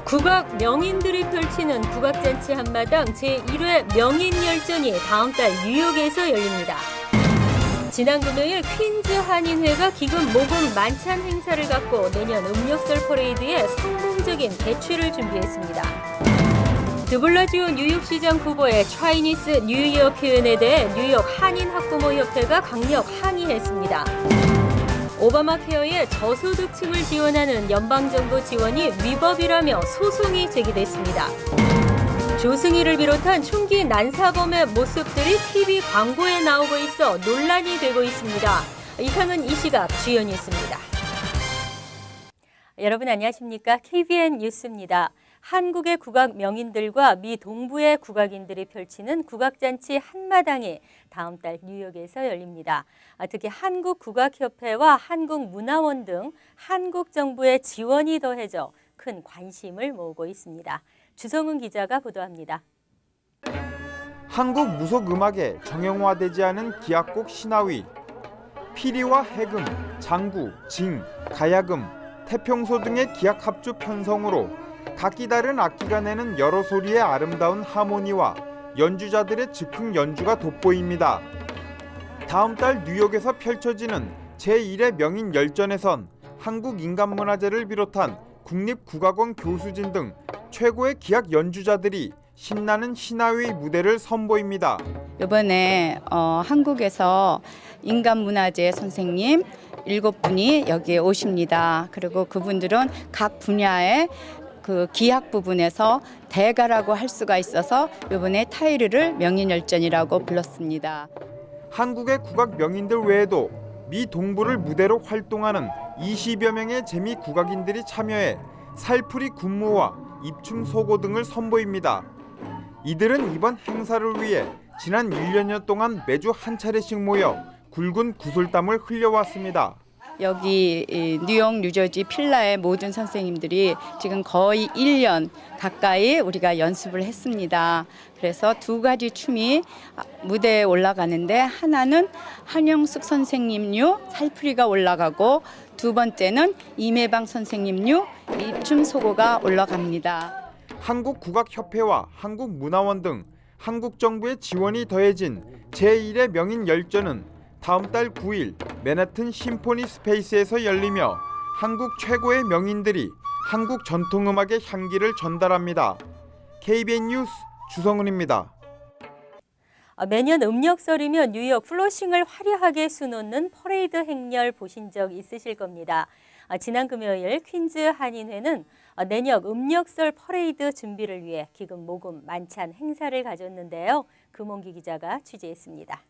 국악 명인들이 펼치는 국악잔치 한마당 제1회 명인열전이 다음 달 뉴욕에서 열립니다. 지난 금요일 퀸즈 한인회가 기금 모금 만찬 행사를 갖고 내년 음력설 퍼레이드에 성공적인 개최를 준비했습니다. 드블라지오 뉴욕시장 후보의 차이니스 뉴이어 표현에 대해 뉴욕 한인학부모협회가 강력 항의했습니다. 오바마 케어의 저소득층을 지원하는 연방정부 지원이 위법이라며 소송이 제기됐습니다. 조승희를 비롯한 총기 난사범의 모습들이 TV 광고에 나오고 있어 논란이 되고 있습니다. 이상은 이 시각 주요 뉴스입니다. 여러분 안녕하십니까? KBN 뉴스입니다. 한국의 국악 명인들과 미 동부의 국악인들이 펼치는 국악잔치 한마당이 다음 달 뉴욕에서 열립니다. 특히 한국국악협회와 한국문화원 등 한국 정부의 지원이 더해져 큰 관심을 모으고 있습니다. 주성은 기자가 보도합니다. 한국 무속음악에 정형화되지 않은 기악곡 신화위, 피리와 해금, 장구, 징, 가야금, 태평소 등의 기악 합주 편성으로 각기 다른 악기가 내는 여러 소리의 아름다운 하모니와 연주자들의 즉흥 연주가 돋보입니다. 다음 달 뉴욕에서 펼쳐지는 제1회 명인 열전에선 한국인간문화재를 비롯한 국립국악원 교수진 등 최고의 기악 연주자들이 신나는 신화위 무대를 선보입니다. 이번에 한국에서 인간문화재 선생님 7분이 여기에 오십니다. 그리고 그분들은 각 분야의 그 기악 부분에서 대가라고 할 수가 있어서 이번에 타이틀을 명인열전이라고 불렀습니다. 한국의 국악 명인들 외에도 미 동부를 무대로 활동하는 20여 명의 재미 국악인들이 참여해 살풀이 군무와 입춤 소고 등을 선보입니다. 이들은 이번 행사를 위해 지난 1년여 동안 매주 한 차례씩 모여 굵은 구슬땀을 흘려왔습니다. 여기 뉴욕, 뉴저지 필라의 모든 선생님들이 지금 거의 1년 가까이 우리가 연습을 했습니다. 그래서 두 가지 춤이 무대에 올라가는데 하나는 한영숙 선생님류 살풀이가 올라가고 두 번째는 임혜방 선생님류 입춤 소고가 올라갑니다. 한국국악협회와 한국문화원 등 한국 정부의 지원이 더해진 제1회 명인열전은 다음 달 9일 맨하튼 심포니 스페이스에서 열리며 한국 최고의 명인들이 한국 전통음악의 향기를 전달합니다. KBN 뉴스 주성은입니다. 매년 음력설이면 뉴욕 플러싱을 화려하게 수놓는 퍼레이드 행렬 보신 적 있으실 겁니다. 지난 금요일 퀸즈 한인회는 내년 음력설 퍼레이드 준비를 위해 기금 모금 만찬 행사를 가졌는데요. 금홍기 기자가 취재했습니다.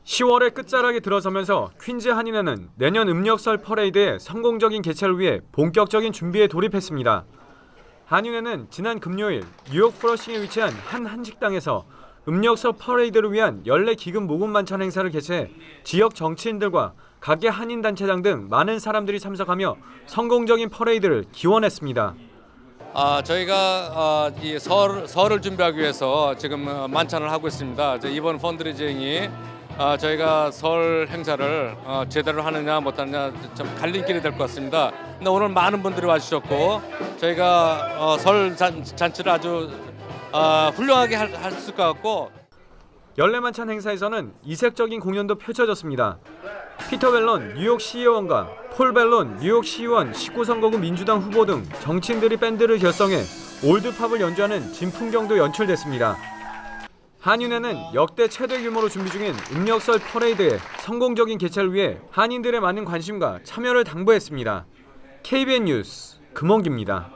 10월의 끝자락에 들어서면서 퀸즈 한인회는 내년 음력설 퍼레이드의 성공적인 개최를 위해 본격적인 준비에 돌입했습니다. 한인회는 지난 금요일 뉴욕 플러싱에 위치한 한 한식당에서 음력설 퍼레이드를 위한 연례 기금 모금 만찬 행사를 개최해 지역 정치인들과 각계 한인단체장 등 많은 사람들이 참석하며 성공적인 퍼레이드를 기원했습니다. 저희가 이 설을 준비하기 위해서 지금 만찬을 하고 있습니다. 이번 펀드레이징이 저희가 설 행사를 제대로 하느냐 못하느냐 좀 갈림길이 될 것 같습니다. 근데 오늘 많은 분들이 와주셨고 저희가 설 잔치를 아주 훌륭하게 할 수 있을 것 같고 연례만찬 행사에서는 이색적인 공연도 펼쳐졌습니다. 피터 벨론 뉴욕 시의원과 폴 벨론 뉴욕 시의원 19선거구 민주당 후보 등 정치인들이 밴드를 결성해 올드팝을 연주하는 진풍경도 연출됐습니다. 한인회는 역대 최대 규모로 준비 중인 음력설 퍼레이드의 성공적인 개최를 위해 한인들의 많은 관심과 참여를 당부했습니다. KBN 뉴스 금홍기입니다.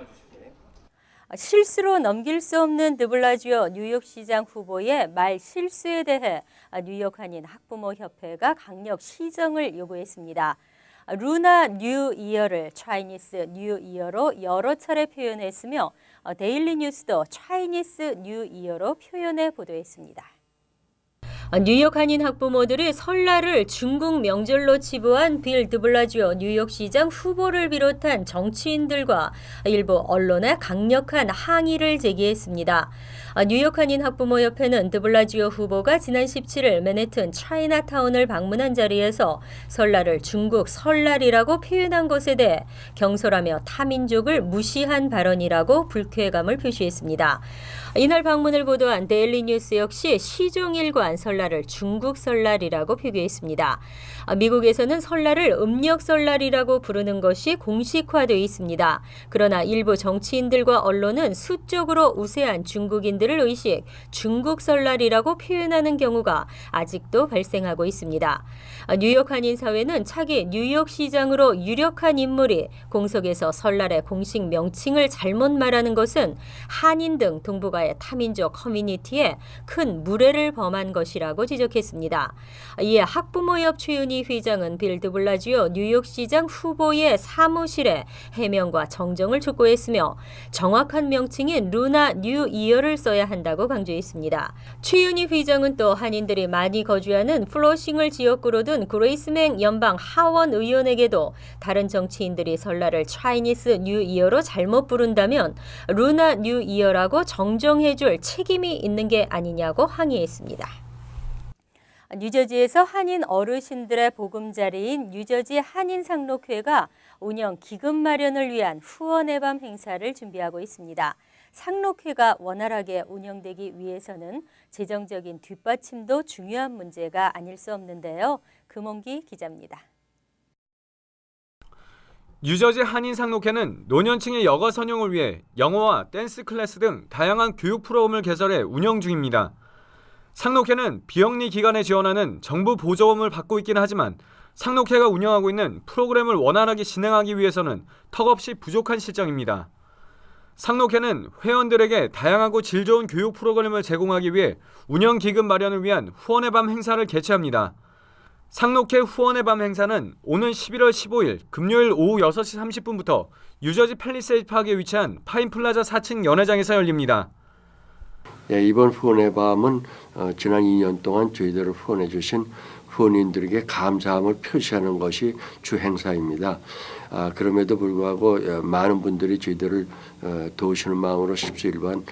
실수로 넘길 수 없는 드블라지오 뉴욕시장 후보의 말 실수에 대해 뉴욕 한인 학부모협회가 강력 시정을 요구했습니다. 루나 뉴 이어를 차이니스 뉴 이어로 여러 차례 표현했으며 데일리 뉴스도 차이니스 뉴 이어로 표현해 보도했습니다. 뉴욕 한인 학부모들이 설날을 중국 명절로 치부한 빌 드블라지오 뉴욕시장 후보를 비롯한 정치인들과 일부 언론에 강력한 항의를 제기했습니다. 뉴욕 한인 학부모협회는 드블라지오 후보가 지난 17일 맨해튼 차이나타운을 방문한 자리에서 설날을 중국 설날이라고 표현한 것에 대해 경솔하며 타민족을 무시한 발언이라고 불쾌감을 표시했습니다. 이날 방문을 보도한 데일리 뉴스 역시 시종일관 설날을 중국 설날이라고 표기했습니다. 미국에서는 설날을 음력 설날이라고 부르는 것이 공식화되어 있습니다. 그러나 일부 정치인들과 언론은 수적으로 우세한 중국인들을 의식 중국 설날이라고 표현하는 경우가 아직도 발생하고 있습니다. 뉴욕 한인 사회는 차기 뉴욕시장으로 유력한 인물이 공석에서 설날의 공식 명칭을 잘못 말하는 것은 한인 등 동북아의 타민족 커뮤니티에 큰 무례를 범한 것이라고 지적했습니다. 이에 학부모협 최윤희 회장은 빌 드블라지오 뉴욕시장 후보의 사무실에 해명과 정정을 촉구했으며 정확한 명칭인 루나 뉴 이어를 써야 한다고 강조했습니다. 최윤희 회장은 또 한인들이 많이 거주하는 플러싱을 지역구로 둔 그레이스맹 연방 하원 의원에게도 다른 정치인들이 설날을 차이니스 뉴 이어로 잘못 부른다면 루나 뉴 이어라고 정정해줄 책임이 있는 게 아니냐고 항의했습니다. 뉴저지에서 한인 어르신들의 보금자리인 뉴저지 한인상록회가 운영 기금 마련을 위한 후원의 밤 행사를 준비하고 있습니다. 상록회가 원활하게 운영되기 위해서는 재정적인 뒷받침도 중요한 문제가 아닐 수 없는데요. 금홍기 기자입니다. 뉴저지 한인상록회는 노년층의 여가 선용을 위해 영어와 댄스 클래스 등 다양한 교육 프로그램을 개설해 운영 중입니다. 상록회는 비영리 기관에 지원하는 정부 보조금을 받고 있긴 하지만 상록회가 운영하고 있는 프로그램을 원활하게 진행하기 위해서는 턱없이 부족한 실정입니다. 상록회는 회원들에게 다양하고 질 좋은 교육 프로그램을 제공하기 위해 운영기금 마련을 위한 후원의 밤 행사를 개최합니다. 상록회 후원의 밤 행사는 오는 11월 15일 금요일 오후 6시 30분부터 뉴저지 팰리세이드 파크에 위치한 파인플라자 4층 연회장에서 열립니다. 이번 후원의 밤은 지난 2년 동안 저희들을 후원해 주신 후원인들에게 감사함을 표시하는 것이 주 행사입니다. 그럼에도 불구하고 많은 분들이 저희들을 도우시는 마음으로 17번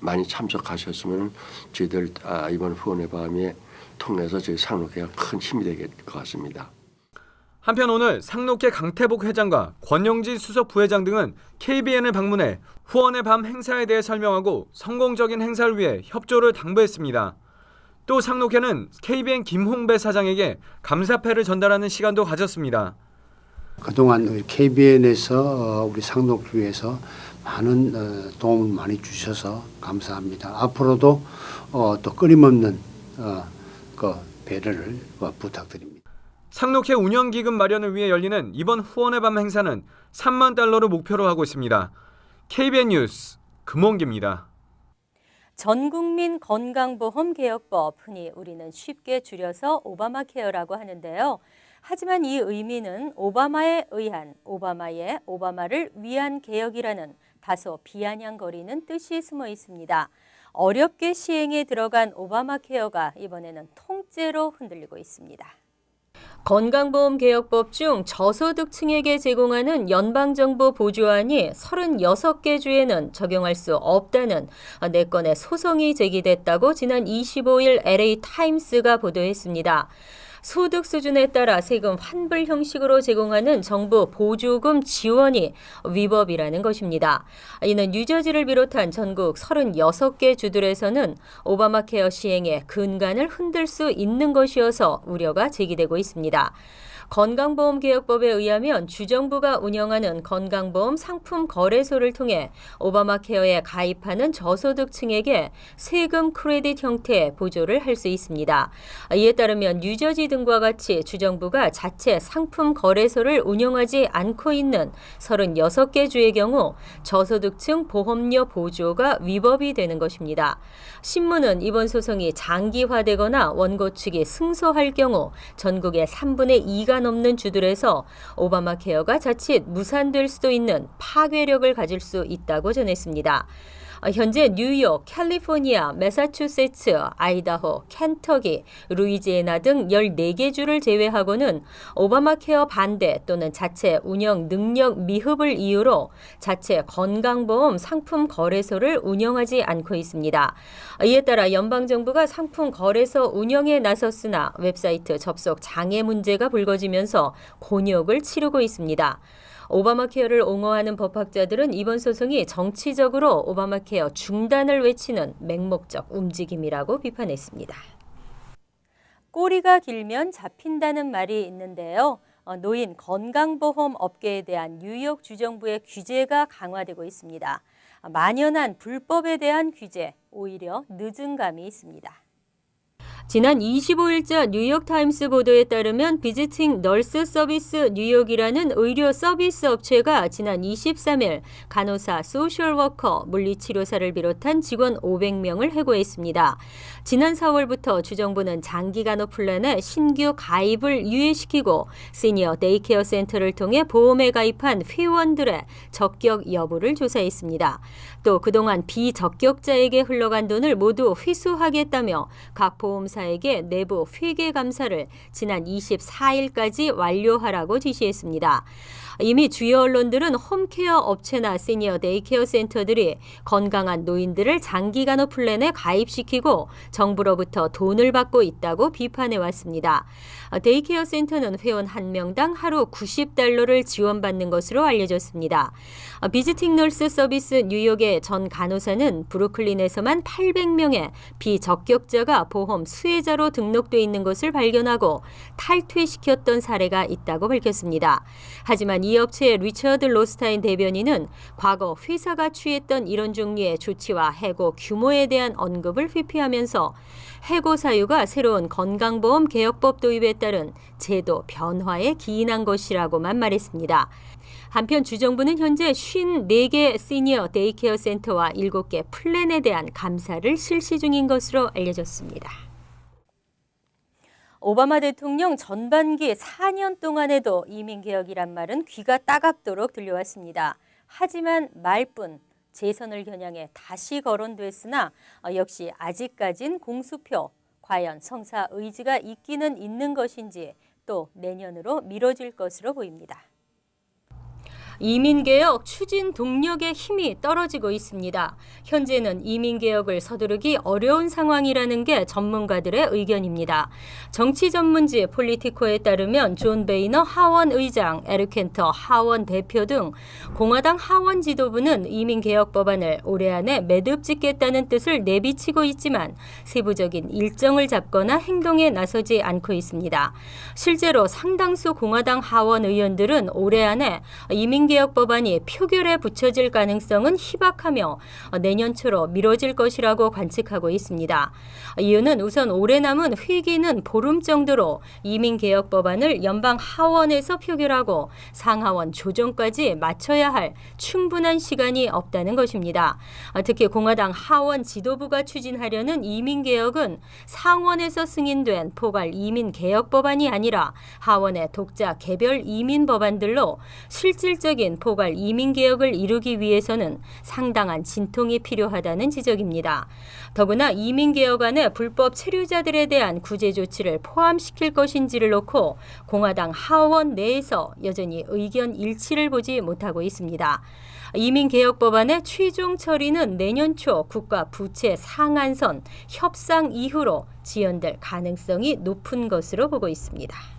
많이 참석하셨으면 저희들 이번 후원의 밤에 통해서 저희 상록회가 큰 힘이 될 것 같습니다. 한편 오늘 상록회 강태복 회장과 권영진 수석 부회장 등은 KBN을 방문해 후원의 밤 행사에 대해 설명하고 성공적인 행사를 위해 협조를 당부했습니다. 또 상록회는 KBN 김홍배 사장에게 감사패를 전달하는 시간도 가졌습니다. 그동안 KBN에서 우리 상록교회에서 많은 도움을 많이 주셔서 감사합니다. 앞으로도 또 끊임없는 그 배려를 부탁드립니다. 상록회 운영기금 마련을 위해 열리는 이번 후원의 밤 행사는 3만 달러를 목표로 하고 있습니다. KBN 뉴스 금홍기입니다. 전국민 건강보험 개혁법, 흔히 우리는 쉽게 줄여서 오바마 케어라고 하는데요. 하지만 이 의미는 오바마에 의한, 오바마를 위한 개혁이라는 다소 비아냥거리는 뜻이 숨어 있습니다. 어렵게 시행에 들어간 오바마 케어가 이번에는 통째로 흔들리고 있습니다. 건강보험 개혁법 중 저소득층에게 제공하는 연방정부 보조안이 36개 주에는 적용할 수 없다는 4건의 소송이 제기됐다고 지난 25일 LA 타임스가 보도했습니다. 소득 수준에 따라 세금 환불 형식으로 제공하는 정부 보조금 지원이 위법이라는 것입니다. 이는 뉴저지를 비롯한 전국 36개 주들에서는 오바마 케어 시행에 근간을 흔들 수 있는 것이어서 우려가 제기되고 있습니다. 건강보험개혁법에 의하면 주정부가 운영하는 건강보험 상품 거래소를 통해 오바마 케어에 가입하는 저소득층에게 세금 크레딧 형태의 보조를 할 수 있습니다. 이에 따르면 뉴저지 등과 같이 주정부가 자체 상품 거래소를 운영하지 않고 있는 36개 주의 경우 저소득층 보험료 보조가 위법이 되는 것입니다. 신문은 이번 소송이 장기화되거나 원고 측이 승소할 경우 전국의 3분의 2가 넘는 주들에서 오바마 케어가 자칫 무산될 수도 있는 파괴력을 가질 수 있다고 전했습니다. 현재 뉴욕, 캘리포니아, 매사추세츠, 아이다호, 켄터기, 루이지애나 등 14개 주를 제외하고는 오바마 케어 반대 또는 자체 운영 능력 미흡을 이유로 자체 건강보험 상품 거래소를 운영하지 않고 있습니다. 이에 따라 연방정부가 상품 거래소 운영에 나섰으나 웹사이트 접속 장애 문제가 불거지면서 곤욕을 치르고 있습니다. 오바마 케어를 옹호하는 법학자들은 이번 소송이 정치적으로 오바마 케어 중단을 외치는 맹목적 움직임이라고 비판했습니다. 꼬리가 길면 잡힌다는 말이 있는데요. 노인 건강보험 업계에 대한 뉴욕 주정부의 규제가 강화되고 있습니다. 만연한 불법에 대한 규제, 오히려 늦은 감이 있습니다. 지난 25일자 뉴욕타임스 보도에 따르면 비지팅 널스 서비스 뉴욕이라는 의료 서비스 업체가 지난 23일 간호사, 소셜워커, 물리치료사를 비롯한 직원 500명을 해고했습니다. 지난 4월부터 주정부는 장기 간호 플랜에 신규 가입을 유예시키고 시니어 데이케어 센터를 통해 보험에 가입한 회원들의 적격 여부를 조사했습니다. 또 그동안 비적격자에게 흘러간 돈을 모두 회수하겠다며 각 보험사에게 내부 회계 감사를 지난 24일까지 완료하라고 지시했습니다. 이미 주요 언론들은 홈케어 업체나 시니어 데이케어 센터들이 건강한 노인들을 장기 간호 플랜에 가입시키고 정부로부터 돈을 받고 있다고 비판해 왔습니다. 데이케어 센터는 회원 1명당 하루 $90를 지원받는 것으로 알려졌습니다. 비지팅 널스 서비스 뉴욕의 전 간호사는 브루클린에서만 800명의 비적격자가 보험 수혜자로 등록돼 있는 것을 발견하고 탈퇴시켰던 사례가 있다고 밝혔습니다. 하지만 이 업체의 리처드 로스타인 대변인은 과거 회사가 취했던 이런 종류의 조치와 해고 규모에 대한 언급을 회피하면서 해고 사유가 새로운 건강보험 개혁법 도입에 따른 제도 변화에 기인한 것이라고만 말했습니다. 한편 주정부는 현재 54개 시니어 데이케어 센터와 7개 플랜에 대한 감사를 실시 중인 것으로 알려졌습니다. 오바마 대통령 전반기 4년 동안에도 이민개혁이란 말은 귀가 따갑도록 들려왔습니다. 하지만 말뿐 재선을 겨냥해 다시 거론됐으나 역시 아직까진 공수표, 과연 성사 의지가 있기는 있는 것인지 또 내년으로 미뤄질 것으로 보입니다. 이민개혁 추진 동력의 힘이 떨어지고 있습니다. 현재는 이민개혁을 서두르기 어려운 상황이라는 게 전문가들의 의견입니다. 정치 전문지 폴리티코에 따르면 존 베이너 하원 의장, 에릭 켄터 하원 대표 등 공화당 하원 지도부는 이민개혁 법안을 올해 안에 매듭 짓겠다는 뜻을 내비치고 있지만 세부적인 일정을 잡거나 행동에 나서지 않고 있습니다. 실제로 상당수 공화당 하원 의원들은 올해 안에 이민개혁 법안이 표결에 붙여질 가능성은 희박하며 내년 초로 미뤄질 것이라고 관측하고 있습니다. 이유는 우선 올해 남은 회기는 보름 정도로 이민개혁 법안을 연방 하원에서 표결하고 상하원 조정까지 마쳐야 할 충분한 시간이 없다는 것입니다. 특히 공화당 하원 지도부가 추진하려는 이민개혁은 상원에서 승인된 포괄 이민개혁 법안이 아니라 하원의 독자 개별 이민 법안들로 실질적인 포괄 이민개혁을 이루기 위해서는 상당한 진통이 필요하다는 지적입니다. 더구나 이민개혁안에 불법 체류자들에 대한 구제 조치를 포함시킬 것인지를 놓고 공화당 하원 내에서 여전히 의견 일치를 보지 못하고 있습니다. 이민개혁 법안의 최종 처리는 내년 초 국가 부채 상한선 협상 이후로 지연될 가능성이 높은 것으로 보고 있습니다.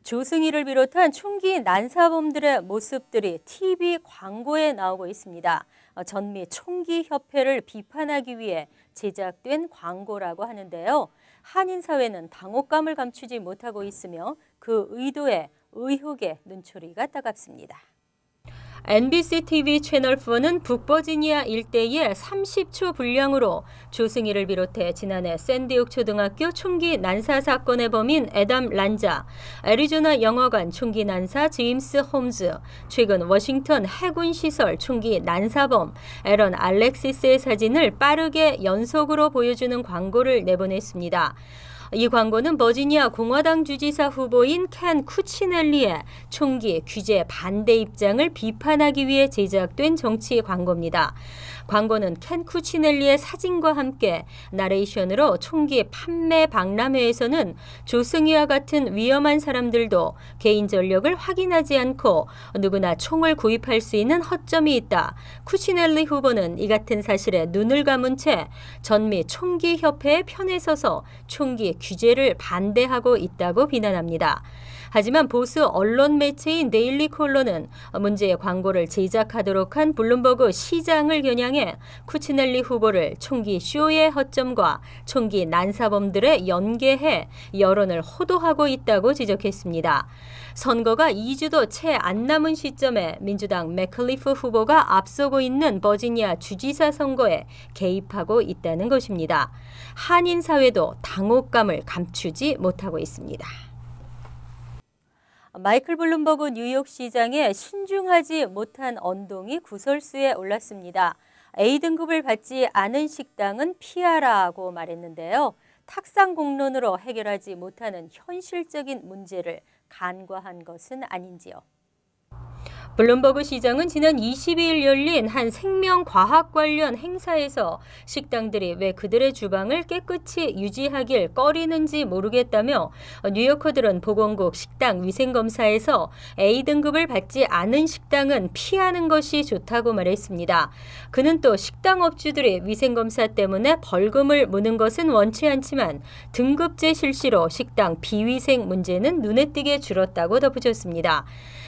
조승희를 비롯한 총기 난사범들의 모습들이 TV 광고에 나오고 있습니다. 전미 총기협회를 비판하기 위해 제작된 광고라고 하는데요. 한인사회는 당혹감을 감추지 못하고 있으며 그 의도에 의혹의 눈초리가 따갑습니다. NBC TV 채널4는 북버지니아 일대의 30초 분량으로 조승희를 비롯해 지난해 샌디옥 초등학교 총기 난사 사건의 범인 애담 란자, 애리조나 영어관 총기 난사 제임스 홈즈, 최근 워싱턴 해군 시설 총기 난사범 에런 알렉시스의 사진을 빠르게 연속으로 보여주는 광고를 내보냈습니다. 이 광고는 버지니아 공화당 주지사 후보인 켄 쿠치넬리의 총기 규제 반대 입장을 비판하기 위해 제작된 정치 광고입니다. 광고는 켄 쿠치넬리의 사진과 함께 나레이션으로 총기 판매 박람회에서는 조승희와 같은 위험한 사람들도 개인 전력을 확인하지 않고 누구나 총을 구입할 수 있는 허점이 있다. 쿠치넬리 후보는 이 같은 사실에 눈을 감은 채 전미 총기협회의 편에 서서 총기 규제를 반대하고 있다고 비난합니다. 하지만 보수 언론 매체인 데일리 콜러는 문제의 광고를 제작하도록 한 블룸버그 시장을 겨냥해 쿠치넬리 후보를 총기 쇼의 허점과 총기 난사범들에 연계해 여론을 호도하고 있다고 지적했습니다. 선거가 2주도 채 안 남은 시점에 민주당 맥클리프 후보가 앞서고 있는 버지니아 주지사 선거에 개입하고 있다는 것입니다. 한인 사회도 당혹감을 감추지 못하고 있습니다. 마이클 블룸버그 뉴욕시장의 신중하지 못한 언동이 구설수에 올랐습니다. A등급을 받지 않은 식당은 피하라고 말했는데요. 탁상 공론으로 해결하지 못하는 현실적인 문제를 간과한 것은 아닌지요. 블룸버그 시장은 지난 22일 열린 한 생명과학 관련 행사에서 식당들이 왜 그들의 주방을 깨끗이 유지하길 꺼리는지 모르겠다며 뉴요커들은 보건국 식당위생검사에서 A등급을 받지 않은 식당은 피하는 것이 좋다고 말했습니다. 그는 또 식당업주들이 위생검사 때문에 벌금을 무는 것은 원치 않지만 등급제 실시로 식당 비위생 문제는 눈에 띄게 줄었다고 덧붙였습니다.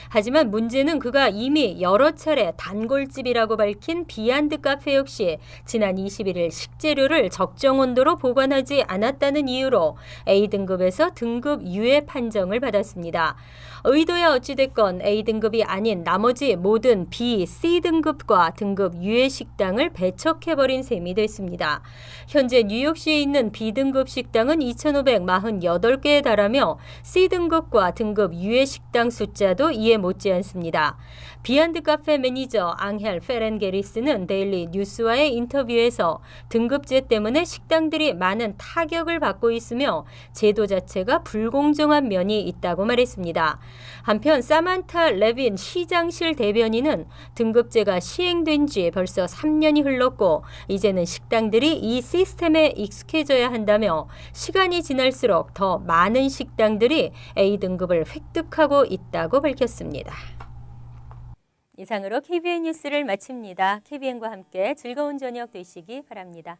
하지만 문제는 그가 이미 여러 차례 단골집이라고 밝힌 비안드 카페 역시 지난 21일 식재료를 적정 온도로 보관하지 않았다는 이유로 A등급에서 등급 유예 판정을 받았습니다. 의도야 어찌됐건 A등급이 아닌 나머지 모든 B, C등급과 등급 유예 식당을 배척해버린 셈이 됐습니다. 현재 뉴욕시에 있는 B등급 식당은 2,548개에 달하며 C등급과 등급 유예 식당 숫자도 이에 못지않습니다. 비안드 카페 매니저 앙헬 페렌게리스는 데일리 뉴스와의 인터뷰에서 등급제 때문에 식당들이 많은 타격을 받고 있으며 제도 자체가 불공정한 면이 있다고 말했습니다. 한편 사만타 레빈 시장실 대변인은 등급제가 시행된 지 벌써 3년이 흘렀고 이제는 식당들이 이 시스템에 익숙해져야 한다며 시간이 지날수록 더 많은 식당들이 A등급을 획득하고 있다고 밝혔습니다. 이상으로 KBN 뉴스를 마칩니다. KBN과 함께 즐거운 저녁 되시기 바랍니다.